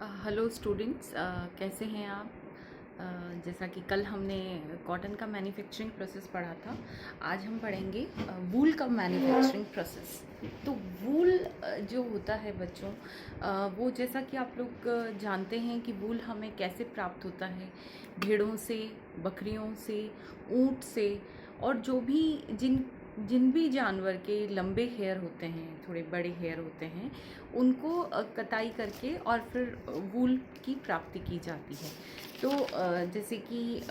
Hello students, कैसे हैं आप। जैसा कि कल हमने कॉटन का मैन्युफैक्चरिंग प्रोसेस पढ़ा था, आज हम पढ़ेंगे वूल का मैन्युफैक्चरिंग प्रोसेस। तो वूल जो होता है बच्चों, वो जैसा कि आप लोग जानते हैं कि वूल हमें कैसे प्राप्त होता है। भेड़ों से, बकरियों से, ऊँट से, और जो भी जिन जिन भी जानवर के लंबे हेयर होते हैं, थोड़े बड़े हेयर होते हैं, उनको कटाई करके और फिर वूल की प्राप्ति की जाती है। तो जैसे कि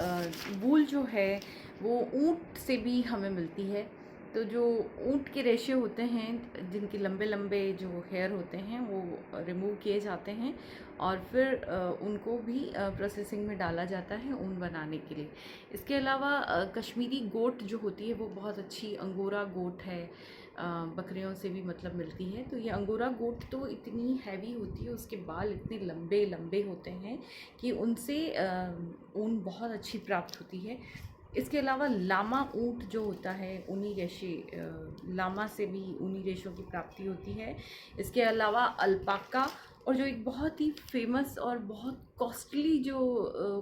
वूल जो है वो ऊँट से भी हमें मिलती है। तो जो ऊँट के रेशे होते हैं, जिनके लंबे लंबे जो हेयर होते हैं, वो रिमूव किए जाते हैं और फिर उनको भी प्रोसेसिंग में डाला जाता है ऊन बनाने के लिए। इसके अलावा कश्मीरी गोट जो होती है वो बहुत अच्छी अंगोरा गोट है, बकरियों से भी मतलब मिलती है। तो ये अंगोरा गोट तो इतनी हैवी होती है, उसके बाल इतने लंबे लंबे होते हैं कि उनसे ऊन बहुत अच्छी प्राप्त होती है। इसके अलावा लामा ऊँट जो होता है, ऊनी रेशे, लामा से भी ऊनी रेशों की प्राप्ति होती है। इसके अलावा अल्पाका, और जो एक बहुत ही फेमस और बहुत कॉस्टली जो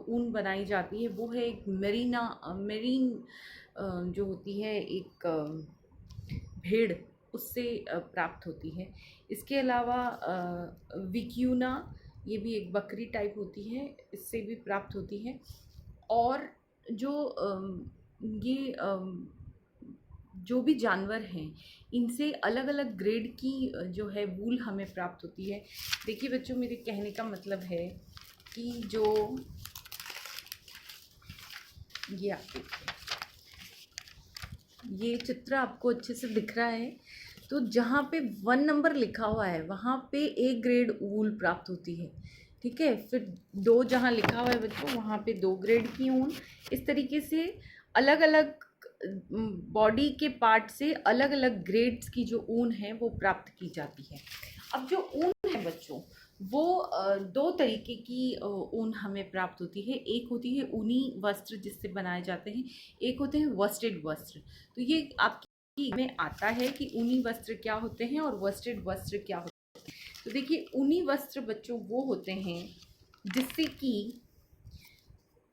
ऊन बनाई जाती है वो है एक मेरीन जो होती है, एक भेड़, उससे प्राप्त होती है। इसके अलावा विक्यूना, ये भी एक बकरी टाइप होती है, इससे भी प्राप्त होती है। और जो ये जो भी जानवर हैं, इनसे अलग अलग ग्रेड की जो है वूल हमें प्राप्त होती है। देखिए बच्चों, मेरे कहने का मतलब है कि जो ये आप देखिए, ये चित्र आपको अच्छे से दिख रहा है। तो जहाँ पे 1 नंबर लिखा हुआ है वहाँ पे ए ग्रेड वूल प्राप्त होती है, ठीक है। फिर 2 जहाँ लिखा हुआ है बच्चों, वहाँ पे 2 ग्रेड की ऊन। इस तरीके से अलग अलग बॉडी के पार्ट से अलग अलग ग्रेड्स की जो ऊन है वो प्राप्त की जाती है। अब जो ऊन है बच्चों, वो 2 तरीके की ऊन हमें प्राप्त होती है। एक होती है ऊनी वस्त्र जिससे बनाए जाते हैं, एक होते हैं वस्टेड वस्त्र। तो ये आपकी में आता है कि ऊनी वस्त्र क्या होते हैं और वस्टेड वस्त्र क्या होते हैं। तो देखिए, ऊनी वस्त्र बच्चों वो होते हैं जिससे कि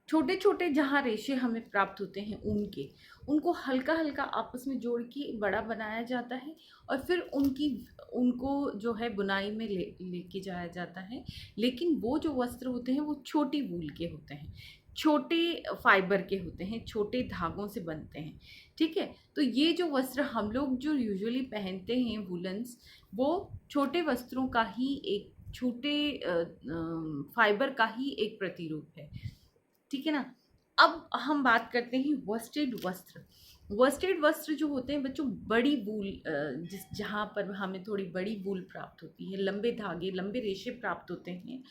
छोटे छोटे जहाँ रेशे हमें प्राप्त होते हैं ऊन के, उनको हल्का हल्का आपस में जोड़ के बड़ा बनाया जाता है और फिर उनको जो है बुनाई में लेके जाया जाता है। लेकिन वो जो वस्त्र होते हैं वो छोटी वूल के होते हैं, छोटे फाइबर के होते हैं, छोटे धागों से बनते हैं, ठीक है। तो ये जो वस्त्र हम लोग जो यूजुअली पहनते हैं वुलन्स, वो छोटे वस्त्रों का ही एक, छोटे फाइबर का ही एक प्रतिरूप है, ठीक है ना। अब हम बात करते हैं वस्टेड वस्त्र। वस्टेड वस्त्र जो होते हैं बच्चों, बड़ी वूल, जिस जहाँ पर हमें थोड़ी बड़ी वूल प्राप्त होती है, लंबे धागे, लंबे रेशे प्राप्त होते हैं,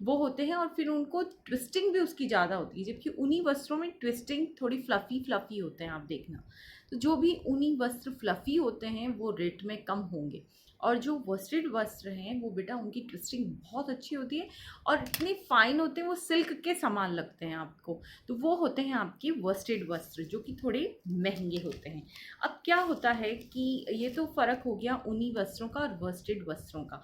वो होते हैं। और फिर उनको ट्विस्टिंग भी उसकी ज़्यादा होती है, जबकि ऊनी वस्त्रों में ट्विस्टिंग थोड़ी फ्लफ़ी फ्लफ़ी होते हैं, आप देखना। तो जो भी ऊनी वस्त्र फ्लफ़ी होते हैं वो रेट में कम होंगे, और जो वस्टेड वस्त्र हैं वो बेटा उनकी ट्विस्टिंग बहुत अच्छी होती है और इतने फाइन होते हैं, वो सिल्क के समान लगते हैं आपको। तो वो होते हैं आपके वस्टेड वस्त्र, जो कि थोड़े महंगे होते हैं। अब क्या होता है कि ये तो फ़र्क हो गया ऊनी वस्त्रों का और वस्टेड वस्त्रों का।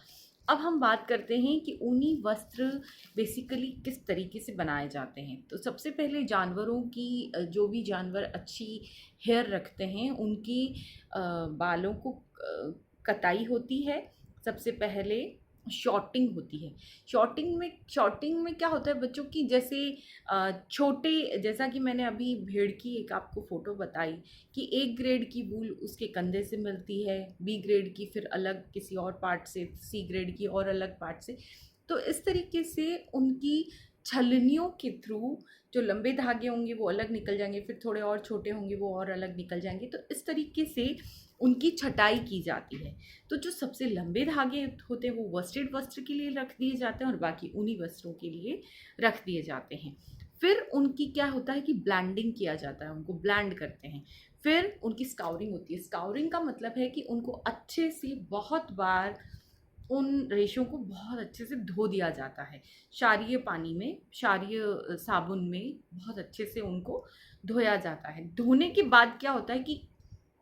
अब हम बात करते हैं कि ऊनी वस्त्र बेसिकली किस तरीके से बनाए जाते हैं। तो सबसे पहले जानवरों की, जो भी जानवर अच्छी हेयर रखते हैं उनकी बालों को कटाई होती है। सबसे पहले शॉर्टिंग होती है। शॉर्टिंग में क्या होता है बच्चों की, जैसे छोटे, जैसा कि मैंने अभी भेड़ की एक आपको फ़ोटो बताई कि ए ग्रेड की वूल उसके कंधे से मिलती है, बी ग्रेड की फिर अलग किसी और पार्ट से, सी ग्रेड की और अलग पार्ट से। तो इस तरीके से उनकी छलनियों के थ्रू जो लंबे धागे होंगे वो अलग निकल जाएंगे, फिर थोड़े और छोटे होंगे वो और अलग निकल जाएंगे। तो इस तरीके से उनकी छटाई की जाती है। तो जो सबसे लंबे धागे होते हैं वो वस्टेड वस्त्र के लिए रख दिए जाते हैं और बाकी ऊनी वस्त्रों के लिए रख दिए जाते हैं। फिर उनकी क्या होता है कि ब्लैंडिंग किया जाता है, उनको ब्लैंड करते हैं। फिर उनकी स्काउरिंग होती है। स्काउरिंग का मतलब है कि उनको अच्छे से बहुत बार उन रेशों को बहुत अच्छे से धो दिया जाता है, क्षारीय पानी में, क्षारीय साबुन में बहुत अच्छे से उनको धोया जाता है। धोने के बाद क्या होता है कि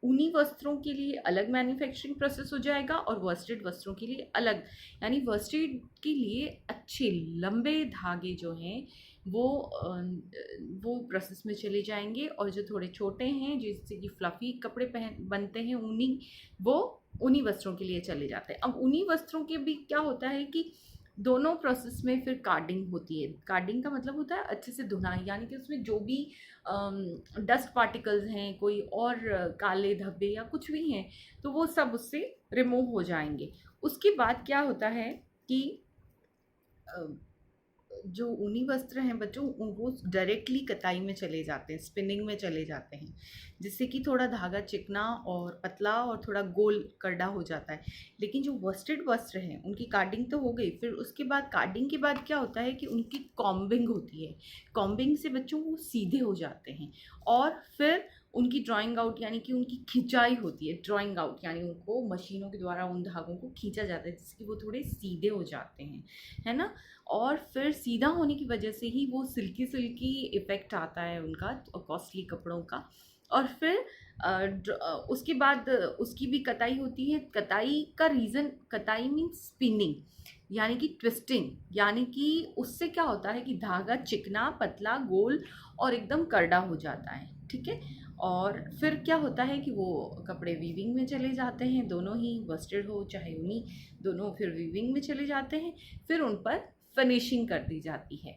ऊनी वस्त्रों के लिए अलग मैन्युफैक्चरिंग प्रोसेस हो जाएगा और वर्स्टेड वस्त्रों के लिए अलग। यानी वर्स्टेड के लिए अच्छे लंबे धागे जो हैं वो प्रोसेस में चले जाएंगे, और जो थोड़े छोटे हैं जिससे कि फ्लफ़ी कपड़े पहन बनते हैं ऊनी, वो ऊनी वस्त्रों के लिए चले जाते हैं। अब ऊनी वस्त्रों के भी क्या होता है कि दोनों प्रोसेस में फिर कार्डिंग होती है। कार्डिंग का मतलब होता है अच्छे से धुनाई, यानी कि उसमें जो भी डस्ट पार्टिकल्स हैं, कोई और काले धब्बे या कुछ भी हैं, तो वो सब उससे रिमूव हो जाएंगे। उसके बाद क्या होता है कि जो ऊनी वस्त्र हैं बच्चों, वो डायरेक्टली कताई में चले जाते हैं, स्पिनिंग में चले जाते हैं, जिससे कि थोड़ा धागा चिकना और पतला और थोड़ा गोल करड़ा हो जाता है। लेकिन जो वर्स्टेड वस्त्र हैं उनकी कार्डिंग तो हो गई, फिर उसके बाद कार्डिंग के बाद क्या होता है कि उनकी कॉम्बिंग होती है। कॉम्बिंग से बच्चों वो सीधे हो जाते हैं, और फिर उनकी ड्राइंग आउट यानी कि उनकी खिंचाई होती है। ड्राइंग आउट यानी उनको मशीनों के द्वारा उन धागों को खींचा जाता है, जिससे कि वो थोड़े सीधे हो जाते हैं, है ना। और फिर सीधा होने की वजह से ही वो सिल्की सिल्की इफ़ेक्ट आता है उनका कॉस्टली कपड़ों का। और फिर उसके बाद उसकी भी कताई होती है। कताई का रीज़न, कताई मीन्स स्पिनिंग यानी कि ट्विस्टिंग, यानी कि उससे क्या होता है कि धागा चिकना पतला गोल और एकदम करड़ा हो जाता है, ठीक है। और फिर क्या होता है कि वो कपड़े वीविंग में चले जाते हैं, दोनों ही वर्स्टेड हो चाहे ऊनी, दोनों फिर वीविंग में चले जाते हैं। फिर उन पर फिनिशिंग कर दी जाती है,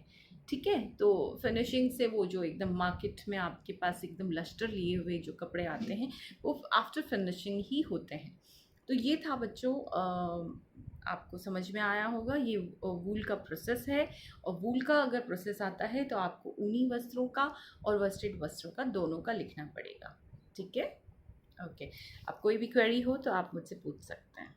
ठीक है। तो फिनिशिंग से वो जो एकदम मार्केट में आपके पास एकदम लस्टर लिए हुए जो कपड़े आते हैं, वो आफ्टर फिनिशिंग ही होते हैं। तो ये था बच्चों, आपको समझ में आया होगा, ये वूल का प्रोसेस है। और वूल का अगर प्रोसेस आता है तो आपको ऊनी वस्त्रों का और वर्स्टेड वस्त्रों का दोनों का लिखना पड़ेगा, ठीक है। ओके, अब कोई भी क्वेरी हो तो आप मुझसे पूछ सकते हैं।